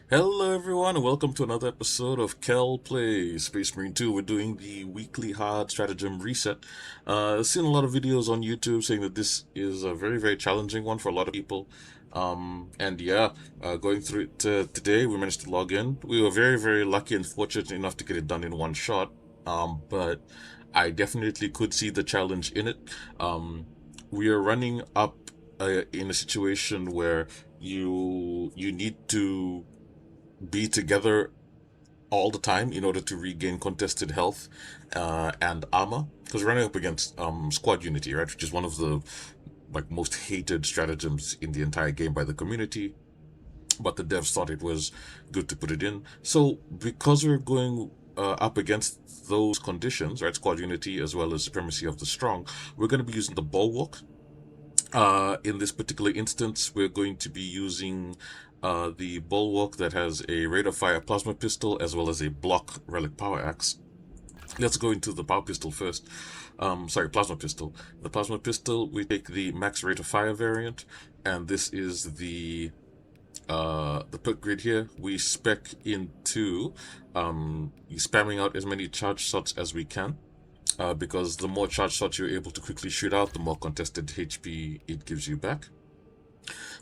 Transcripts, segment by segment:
Hello everyone and welcome to another episode of Kel Plays Space Marine 2. We're doing the weekly hard stratagem reset. I've seen a lot of videos on YouTube saying that this is a very challenging one for a lot of people. Going through it today, we managed to log in. We were very lucky and fortunate enough to get it done in one shot. But I definitely could see the challenge in it. We are running up in a situation where you need to be together all the time in order to regain contested health and armor. Because we're running up against Squad Unity, right, which is one of the most hated stratagems in the entire game by the community. But the devs thought it was good to put it in. So because we're going up against those conditions, right, Squad Unity as well as Supremacy of the Strong, we're going to be using the Bulwark. In this particular instance, we're going to be using the Bulwark that has a rate of fire plasma pistol as well as a block Relic Poweraxe. Let's go into the power pistol first. Plasma pistol. The plasma pistol, we take the max rate of fire variant, and this is the perk grid here. We spec into spamming out as many charge shots as we can. Because the more charge shots you're able to quickly shoot out, the more contested HP it gives you back.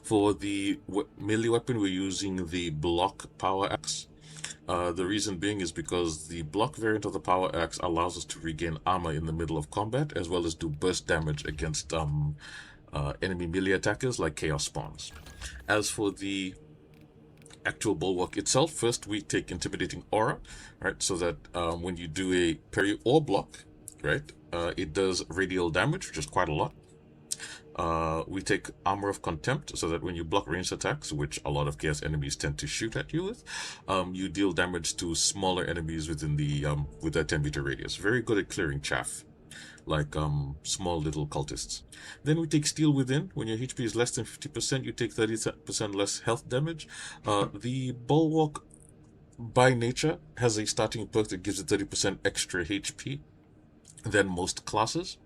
For the melee weapon, we're using the block Poweraxe. The reason being is because the block variant of the Poweraxe allows us to regain armor in the middle of combat, as well as do burst damage against enemy melee attackers like Chaos Spawns. As for the actual bulwark itself, first we take Intimidating Aura, right, so that when you do a parry or block, right, it does radial damage, which is quite a lot. We take Armor of Contempt, so that when you block ranged attacks, which a lot of chaos enemies tend to shoot at you with, you deal damage to smaller enemies within the with a 10-meter radius. Very good at clearing chaff, like small little cultists. Then we take Steel Within. When your HP is less than 50%, you take 30% less health damage. The Bulwark, by nature, has a starting perk that gives it 30% extra HP than most classes.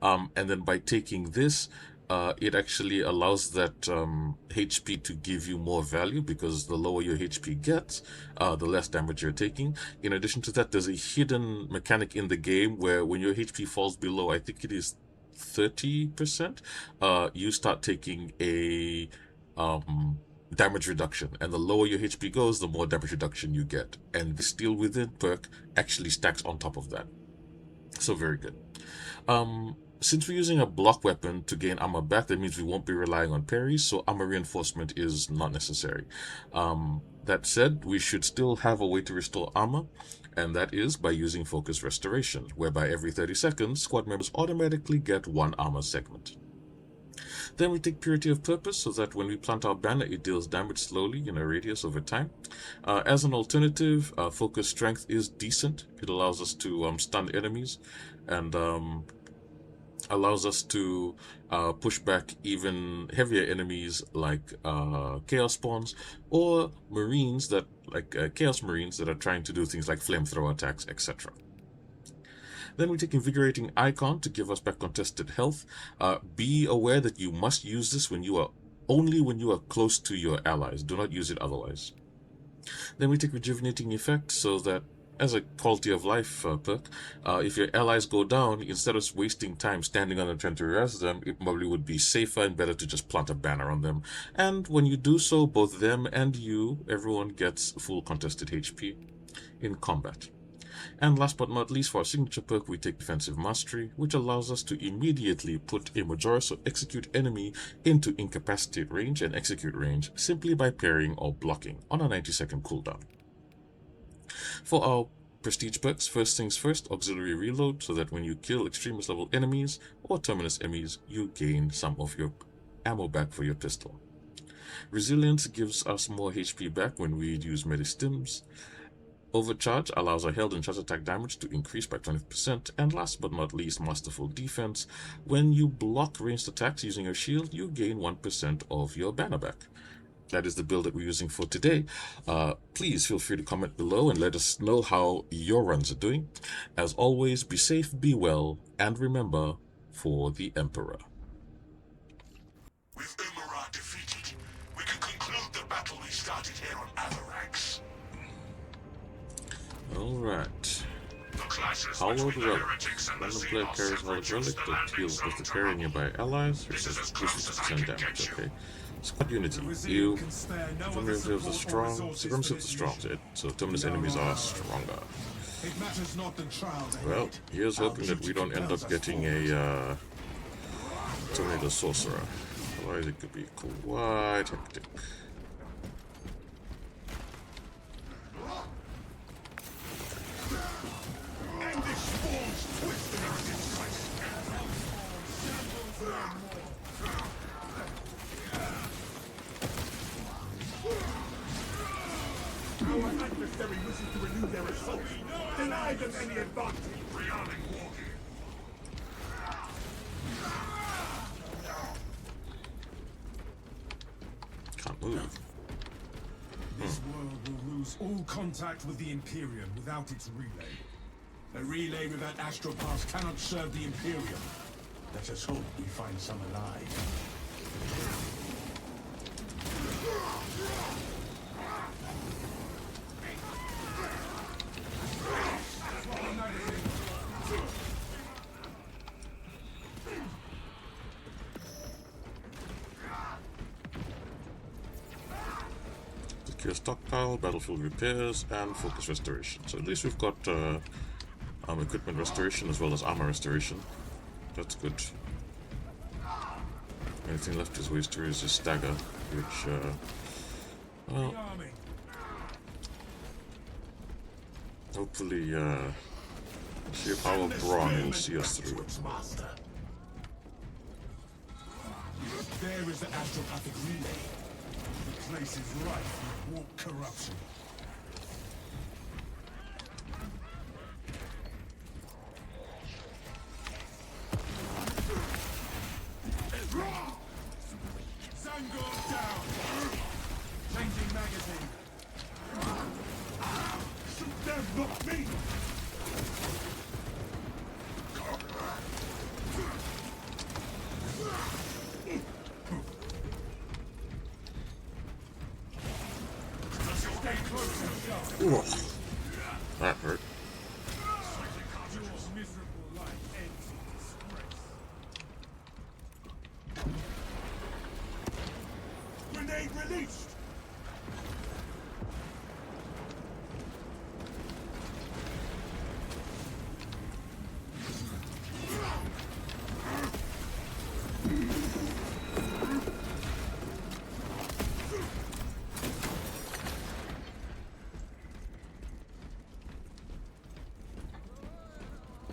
And then by taking this, it actually allows that HP to give you more value, because the lower your HP gets, the less damage you're taking. In addition to that, there's a hidden mechanic in the game where when your HP falls below, I think it is 30%, you start taking a damage reduction, and the lower your HP goes, the more damage reduction you get. And the Steel Within perk actually stacks on top of that. So very good. Since we're using a block weapon to gain armor back, that means we won't be relying on parries, so armor reinforcement is not necessary. That said, we should still have a way to restore armor, and that is by using Focus Restoration, whereby every 30 seconds, squad members automatically get one armor segment. Then we take Purity of Purpose, so that when we plant our banner, it deals damage slowly in a radius over time. As an alternative, Focus Strength is decent. It allows us to stun enemies, and allows us to push back even heavier enemies like Chaos Spawns, or Marines that Chaos Marines that are trying to do things like flamethrower attacks, etc. Then we take Invigorating Icon to give us back contested health. Be aware that you must use this only when you are close to your allies. Do not use it otherwise. Then we take Rejuvenating Effect, so that as a quality of life perk, if your allies go down, instead of wasting time standing on them trying to res them, it probably would be safer and better to just plant a banner on them. And when you do so, both them and you, everyone gets full contested HP in combat. And last but not least, for our signature perk, we take Defensive Mastery, which allows us to immediately put a Majoris or Execute enemy into Incapacitate range and Execute range simply by parrying or blocking on a 90-second cooldown. For our prestige perks, first things first, Auxiliary Reload, so that when you kill extremist level enemies or terminus enemies, you gain some of your ammo back for your pistol. Resilience gives us more HP back when we use Medistims. Overcharge allows our held and charge attack damage to increase by 20%, and last but not least, Masterful Defense. When you block ranged attacks using your shield, you gain 1% of your banner back. That is the build that we're using for today. Please feel free to comment below and let us know how your runs are doing. As always, be safe, be well, and remember, for the Emperor. With Umara defeated, we can conclude the battle we started. started here on Poweraxe. Alright. The clashes Hallowed between the Relic. heretics and the Random player Xenos carries have Hallowed reduced Relic the that landing deals with zones the carry around. nearby allies. This is as Resist close as I 50% can damage. get you. Okay. Squad Unity. Museum You. can spare no other Supremacy of the support or strong. resources Supremacy for of the this strong. mission. So terminus enemies are stronger. It matters not the trials ahead. Well, here's Our hoping that we duty don't end compels up us getting forward. a Tornado Sorcerer. Otherwise it could be quite hectic. And this swarm's twisting in its place. Our adversary wishes to renew their assault. Deny them any advantage. Rearming walking. Can't move. This world will lose all contact with the Imperium without its relay. A relay without astral paths cannot serve the Imperium. Let us hope we find some alive. Secure stockpile, battlefield repairs, and focus restoration. So at least we've got equipment restoration as well as armor restoration. That's good. Anything left is waste to resist stagger, which well, hopefully sheer power of Brawn will see us through. There is the astropathic relay. The place is rife with warp corruption. Zango down! Changing magazine. Shoot them, not me! Stay close and sharp. Ooh, that hurt. Your miserable life ends in disgrace. Grenade released!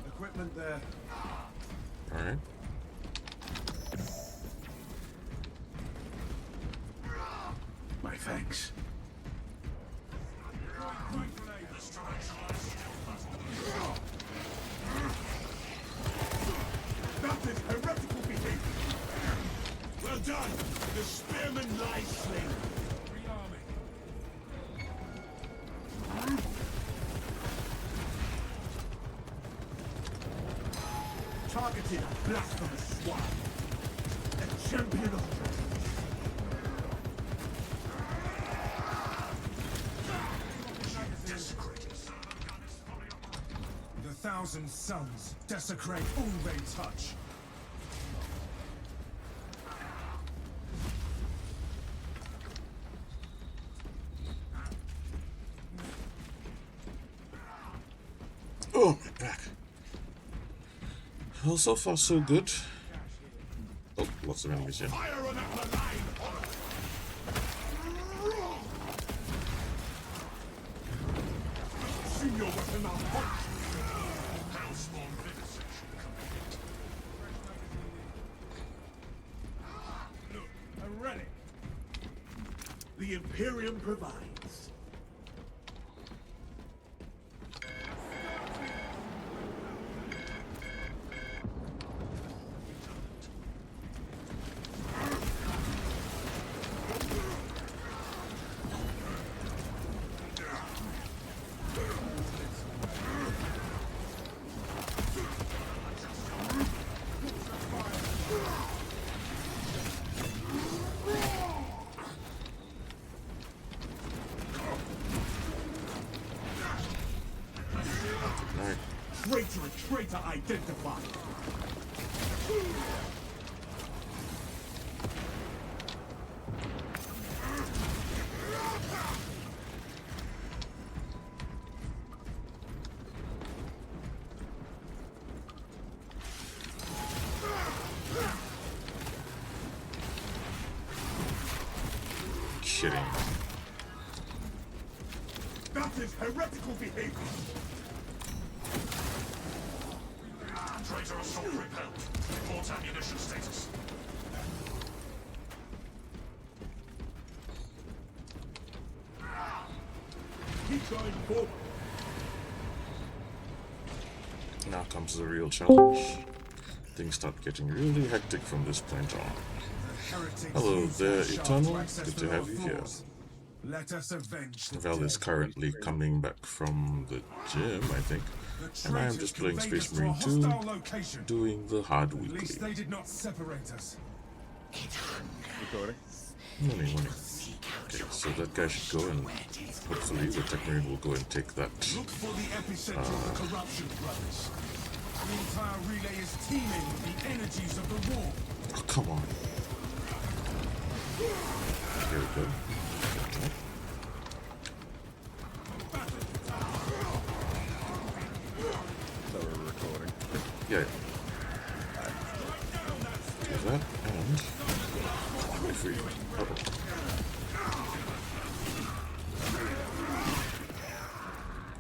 Equipment there. Alright. My thanks. That is heretical behavior! Well done! The spearman lies slain! Rearming. Targeted blasphemous swine! A champion of desecrated. The thousand suns desecrate all they touch. Oh, my back. Well, so far so good. Oh, lots of enemies here. Fire on up the line! See your weapon now, punch! Hellspawn vivisection complete. Look, a relic. The Imperium provides. traitor identified. Kidding. That is heretical behavior. Traitor assault repelled. Report ammunition status. Keep going forward. Now comes the real challenge. Things start getting really hectic from this point on. Hello there, Eternal. Good to have you here. Let us avenge the Val is dead. currently coming back from the gym, I think. The And I am traitors just playing conveyed Space us to a Marine 2, hostile location. doing the hard At least weekly. they did not separate us. Recording. Morning. Okay, so that guy should go, and hopefully the Tech Marine will go and take that. Look for the epicenter of the corruption, brothers. The entire relay is teeming with the energies of the war. Oh, come on. Here we go. Okay. So we're recording. Yeah. Do that, and wait for you. Oh.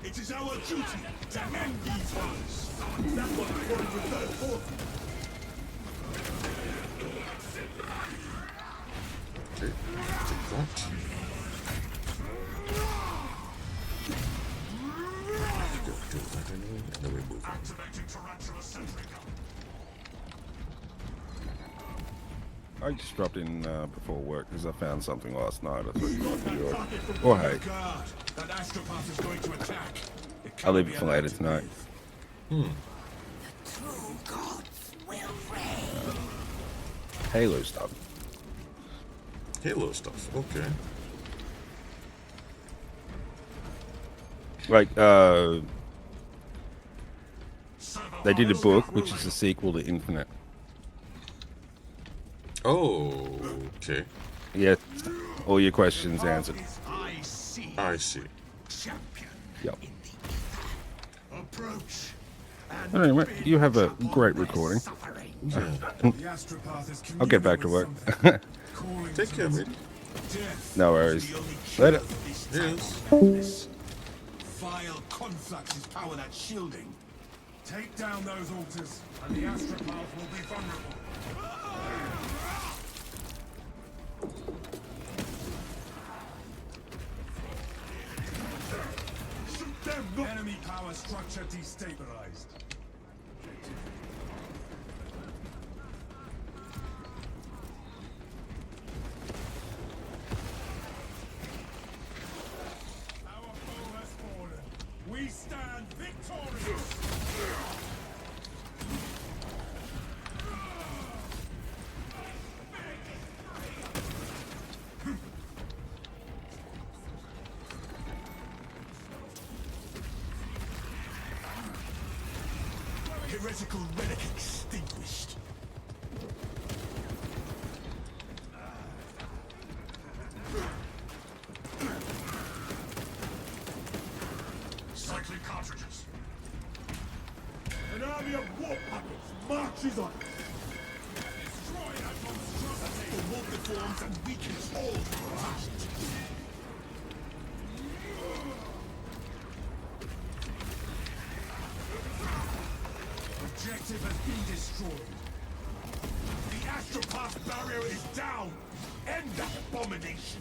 It is our duty to end these horrors. That's what I'm going to third force. Okay, take that. Do that anyway, and then we move on. Activating tarantula sentry gun. I just dropped in before work because I found something last night. I thought you might enjoy it. Or hey, God, that astropath is going to attack. It I'll cannot leave be it for later allowed to tonight. breathe. True gods will reign. Halo stuff. Halo stuff, okay. Like, they did a book which is a sequel to Infinite. Oh, okay. Yes, all your questions answered. I see. I see. Champion. Yep. Approach. Anyway, you have a great recording. Yeah. The astropath is I'll get back to work. calling Take care, mate. death. No worries. The only Later. cure for this Yes. madness. Vile confluxes power that shielding. Take down those altars, and the astropath will be vulnerable. Shoot them, not Enemy power structure destabilized. Our foe has fallen. We stand victorious. heretical relic extinguished. Cycling cartridges. An army of war puppets marches on. Destroy that monstrosity. The wolf deforms and weakens all who are touched. Objective has been destroyed. The astropath barrier is down. End that abomination.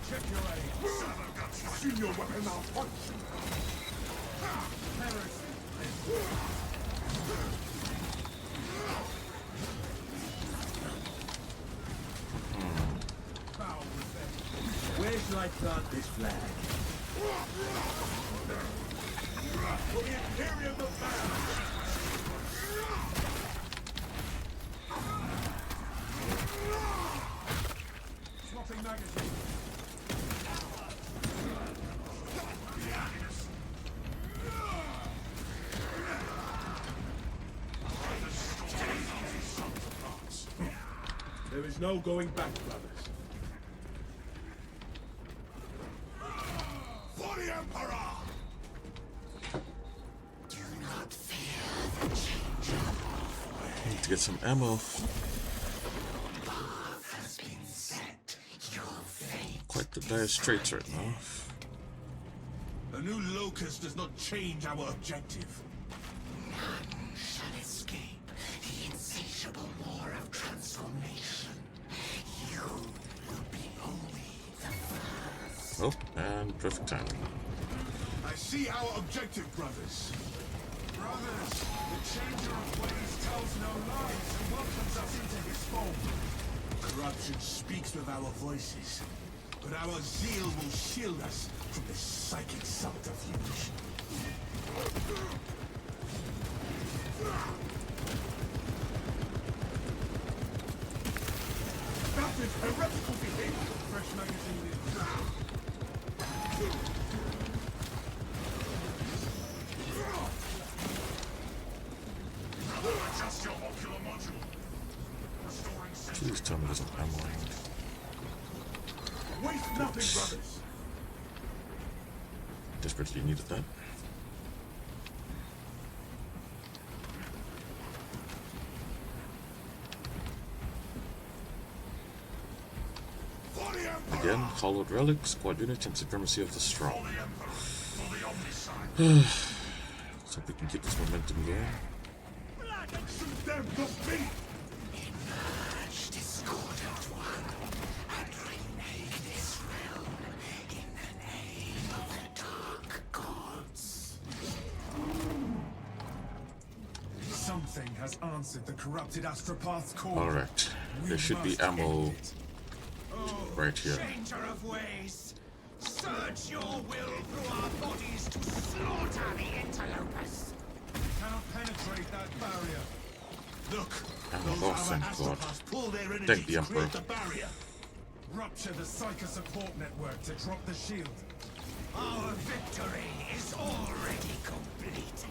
Check your aim. See your weapon malfunction. Foul revenge. Where shall I plant this flag? For the Imperium of Man. Swapping magazine. There is no going back, brothers. For the Emperor! Do not fear the change of Need to get some ammo. path has been set. Your fate Quite the dire straits right now. A new locust does not change our objective. none shall escape the insatiable war of transformation. You will be only the first. Oh, and perfect timing. I see our objective, brothers. Brothers, the changer of ways tells no lies and welcomes us into his fold. Corruption speaks with our voices, but our zeal will shield us from the psychic subterfuge. That is heretical behavior! Fresh magazine is down. Adjust your ocular module. Restoring sense. Please tell me there's an ammo around. Waste nothing, brothers! Desperately needed that. For the Emperor! Again, hollowed relic, Squad Unity and Supremacy of the Strong. For the Emperor! For the Omnicide! Let's hope we can keep this momentum going. Shoot them to feet! Emerge, discordant one, and remake this realm in the name of the dark gods. Something has answered the corrupted astropath's call. Alright, there We should be must ammo end it. right here. Changer of ways! Surge your will through our bodies to slaughter the interlopers! Cannot penetrate that barrier. Look, Ammo, those oh, our thank God. astropaths pull their energy Thank the to Emperor. create the barrier. Rupture the psycho support network to drop the shield. Our victory is already complete.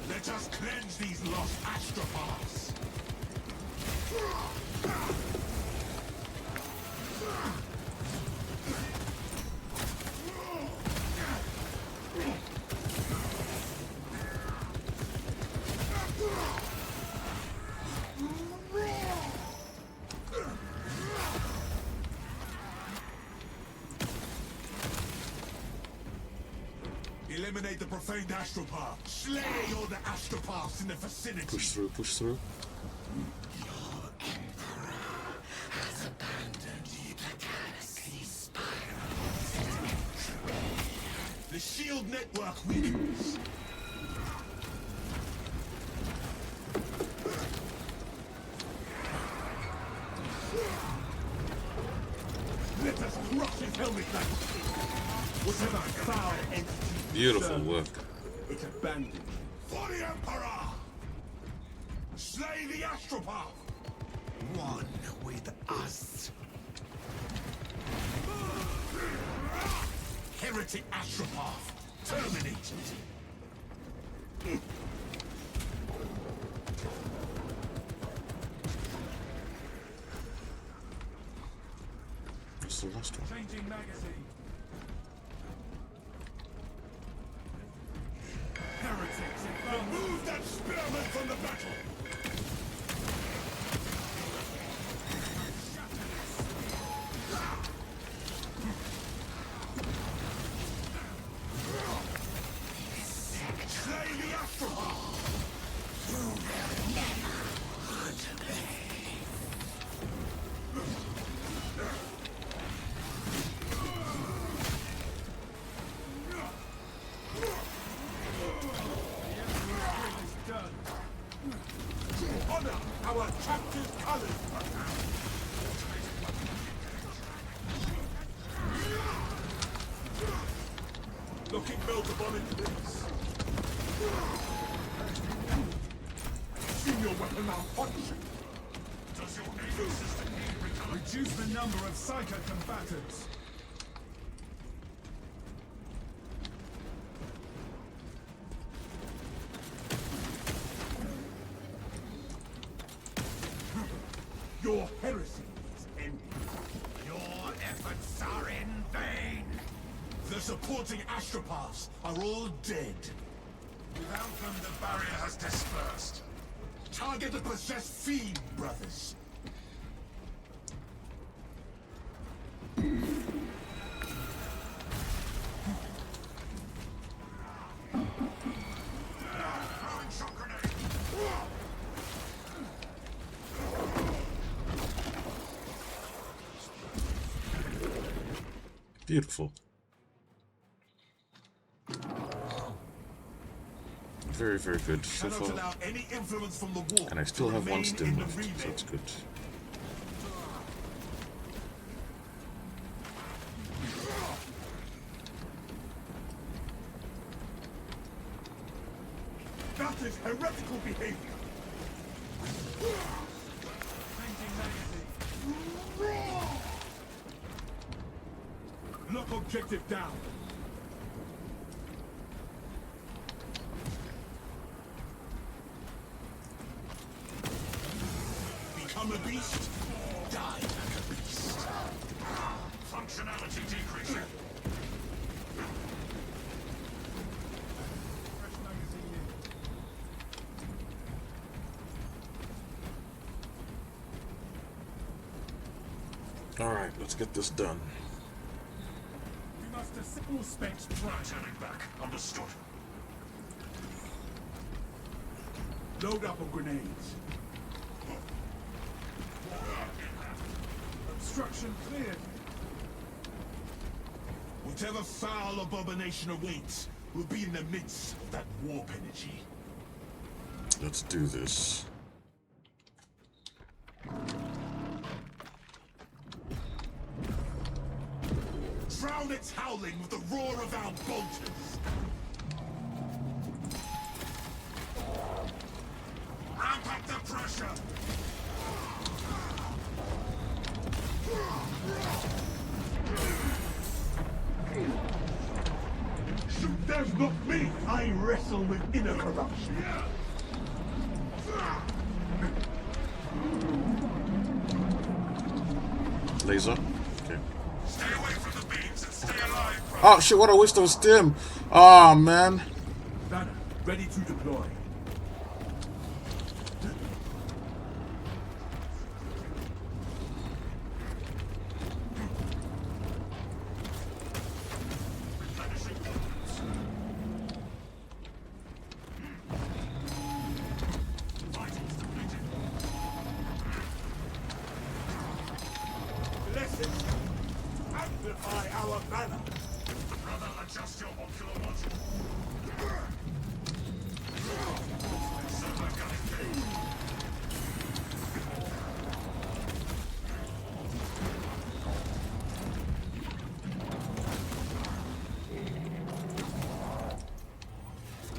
Let us cleanse these lost astropaths. Eliminate the profaned astropath. Slay all the astropaths in the vicinity. Push through, push through. Has abandoned the galaxy's spiral. The shield network weakens. Let us crush his helmet like whatever foul entity Beautiful serves, work. it abandoned. For the Emperor! Slay the astropath! One with us. Heretic astropath! Terminated! What's the last one? Changing magazine. Heretics inbound. Remove that spearman from the battle! Slay the astropath! Honor our captive colors! Looking Meltabon in place. Senior weapon malfunction. Does your aiming system need recovery? Reduce the number of psycho combatants. Your heresy is ended. Your efforts are in vain. The supporting astropaths are all dead. Without them, the barrier has dispersed. Target the possessed fiend, brothers. Throwing shock grenade. Beautiful. Very, very good so Cannot far. allow any influence from the wall. And I still to have one remain stim in the left, so relay. that's good. That is heretical behavior. Lock objective down. Become a beast, die like a beast. Functionality decreasing. Alright, let's get this done. We must assemble all specs right. Turning back. Understood. Load up on grenades. Obstruction cleared. Whatever foul abomination awaits will be in the midst of that warp energy. Let's do this. Drown its howling with the roar of our bolters. Ramp up the pressure. Shoot them, not me! I wrestle with inner corruption. Laser. Okay. Stay away from the beams and stay alive, bro. Oh shit, what a waste of stim. Oh man. Banner, ready to deploy. Blessings, amplify our banner. Brother, adjust your ocular module. Servo gun engaged.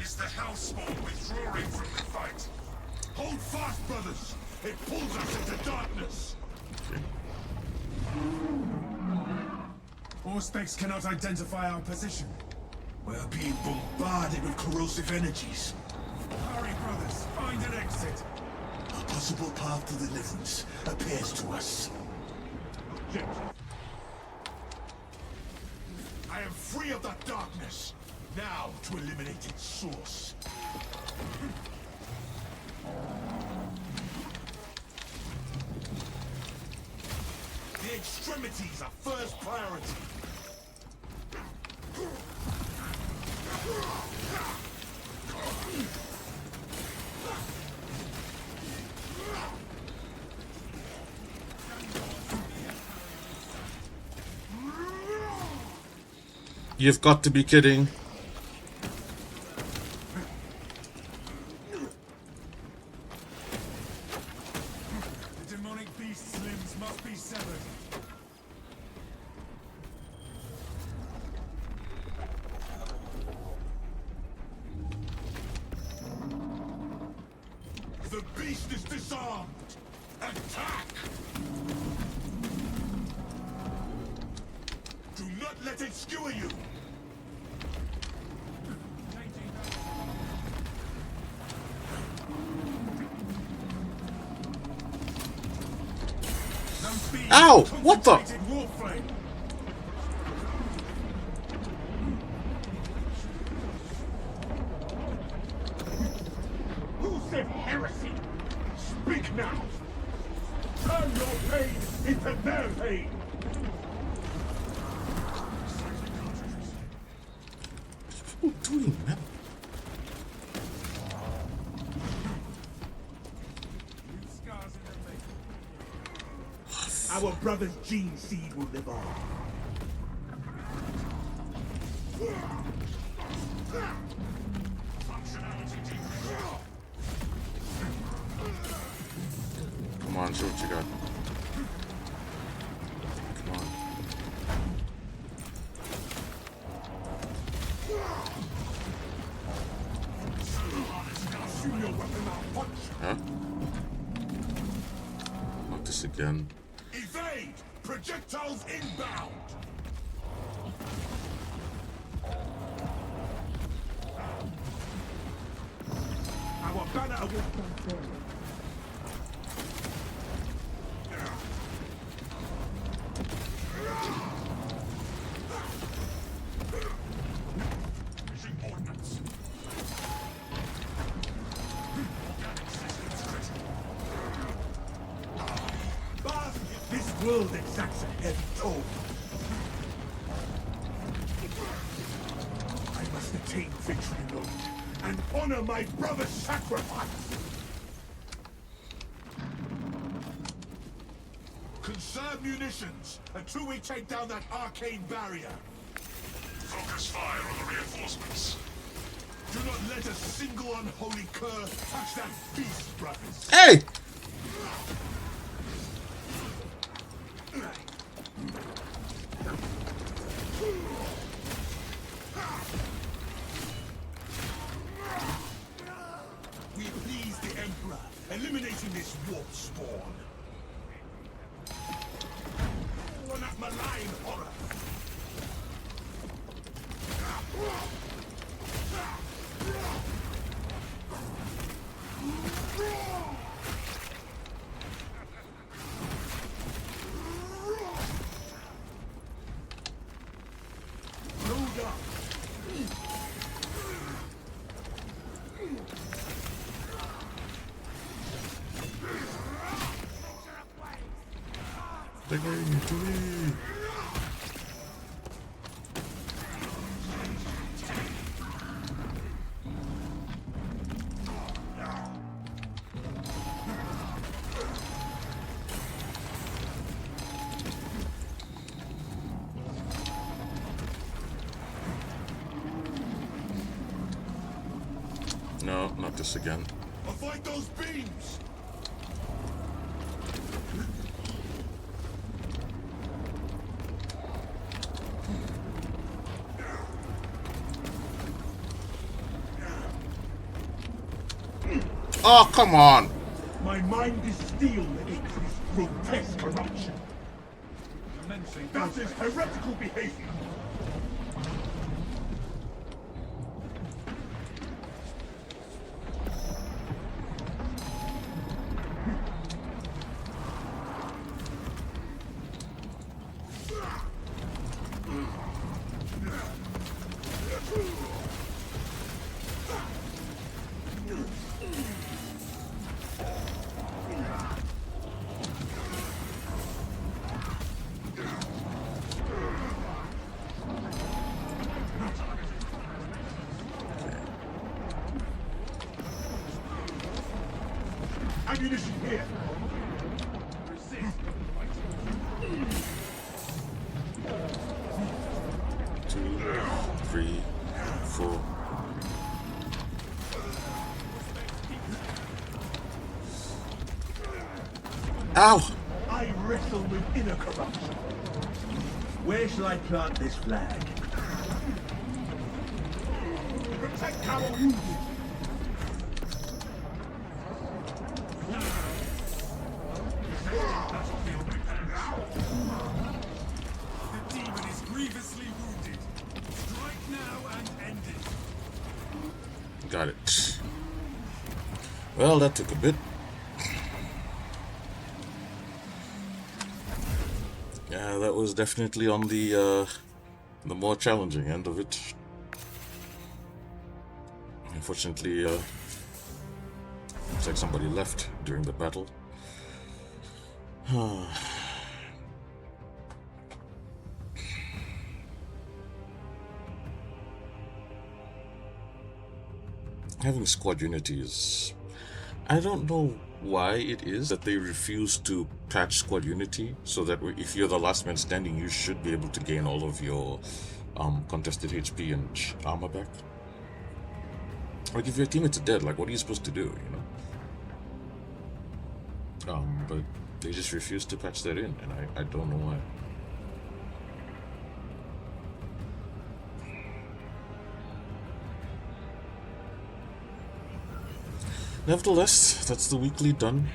Is the hellspawn withdrawing from the fight? Hold fast, brothers! It pulls us into darkness! All specs cannot identify our position. We're being bombarded with corrosive energies. Hurry, brothers, find an exit. A possible path to deliverance appears to us. I am free of the darkness. Now to eliminate its source. The extremities are first priority. You've got to be kidding. The demonic beast's limbs must be severed. The beast is disarmed. Attack! Do not let it skewer you. Ow! What the? Concentrated war flame. Who said heresy? Speak now! Turn your pain into their pain! What are you doing, man? Our brother's gene seed will live on. Come on, show what you got. Come on. Shoot your weapon, I'll punch. Huh? Not this again. Evade! Projectiles inbound! Our banner will transform. Mission ordnance. This world exacts a heavy toll. I must attain victory alone and honor my brother's sacrifice. Conserve munitions until we take down that arcane barrier. Focus fire on the reinforcements. Do not let a single unholy cur touch that beast, brothers. Hey! We please the Emperor, eliminating this warp spawn. One that malign horror. Load up. They're going to me. No, not this again. Avoid those beams. Oh, come on! My mind is steel against this grotesque corruption. That is heretical behavior. Ammunition here. 2, 3, 4. Ow! I wrestle with inner corruption. Where shall I plant this flag? Protect our wounded. The demon is grievously wounded. Strike now and end it. Got it. Well, that took a bit. That was definitely on the more challenging end of it. Unfortunately, looks like somebody left during the battle. Having Squad Unity is... I don't know why it is that they refuse to patch Squad Unity, so that if you're the last man standing, you should be able to gain all of your contested HP and armor back. Like, if your teammates are dead, like, what are you supposed to do, you know? But they just refuse to patch that in, and I don't know why. Nevertheless, that's the weekly done.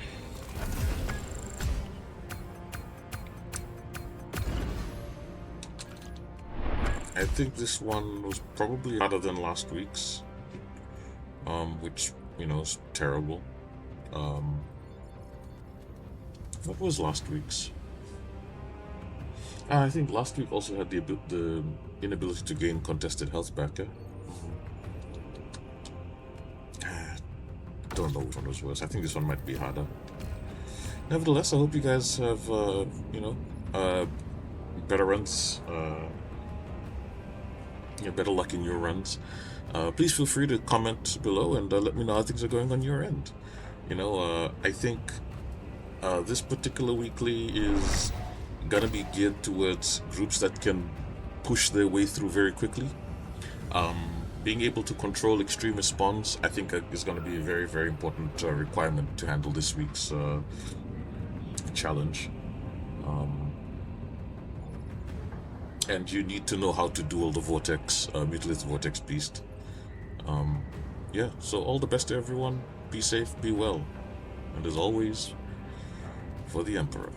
I think this one was probably harder than last week's, which, you know, is terrible. What was last week's? I think last week also had the inability to gain contested health back. Don't know which one was worse. I think this one might be harder. Nevertheless, I hope you guys have, you know, better runs, better luck in your runs. Please feel free to comment below and let me know how things are going on your end. You know, I think this particular weekly is gonna be geared towards groups that can push their way through very quickly. Being able to control extremist spawns, I think, is going to be a very, very important requirement to handle this week's challenge. And you need to know how to duel the Vortex, Mutilate Vortex Beast. Yeah, so all the best to everyone. Be safe, be well. And as always, for the Emperor.